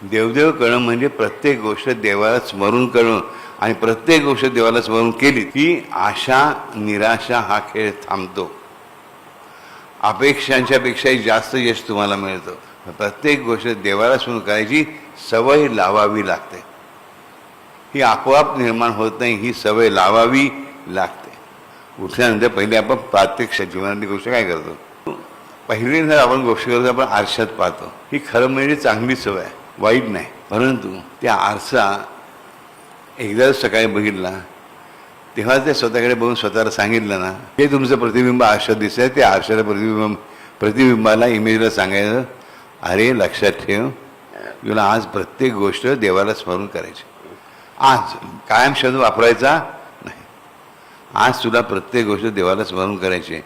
देवदेव करणं म्हणजे प्रत्येक गोष्ट देवाला स्मरून करणं आणि प्रत्येक गोष्ट देवाला स्मरून केली की आशा निराशा हा खेळ थांबतो. अपेक्षांच्या पेक्षाही जास्त यश तुम्हाला मिळतं. प्रत्येक गोष्ट देवाला स्मरून करायची सवय लावावी लागते. ही आपोआप निर्माण होत नाही, ही सवय लावावी लागते. उठल्यानंतर पहिले आपण प्रत्यक्ष जीवनातली गोष्ट काय करतो, पहिली जर आपण गोष्ट करतो आपण आरशात पाहतो. ही खरं म्हणजे चांगली सवय आहे, वाईट नाही. परंतु त्या आरसा एकदा सकाळी बघितला तेव्हा ते स्वतःकडे बघून स्वतःला सांगितलं ना, हे तुमचं प्रतिबिंब आरशात दिसतंय, त्या आरशाला प्रतिबिंबाला इमेजला सांगायचं, अरे लक्षात ठेव, तुला आज प्रत्येक गोष्ट देवाला स्मरून करायची. आज कायम शब्द वापरायचा नाही. आज तुला प्रत्येक गोष्ट देवाला स्मरण करायची.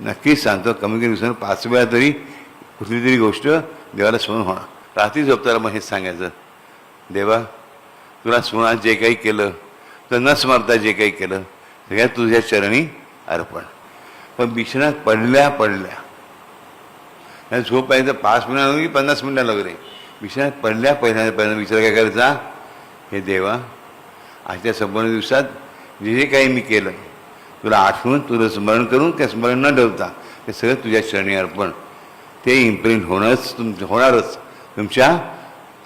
नक्कीच सांगतो, कमी कमी दिवसानं 5 वेळा तरी कुठली तरी गोष्ट देवाला स्मरण होणार. रात्री झोपताना मग हेच सांगायचं, देवा तुला स्मरणात जे काही केलं, तर न स्मरता जे काही केलं सगळ्यात तुझ्या चरणी अर्पण. पण बिछण्यात पडल्या झोप पाहिजे 5 मिनिटाला की 50 मिनिटाला वगैरे, बिछण्यात पहिल्यांदा विचार काय करायचा, हे देवा आजच्या संपूर्ण दिवसात जे जे काही मी केलं तुला आठवून तुला स्मरण करून त्या स्मरण न ठेवता ते सगळं तुझ्या चरणी अर्पण. ते इम्प्रिंट होणारच तुमच्या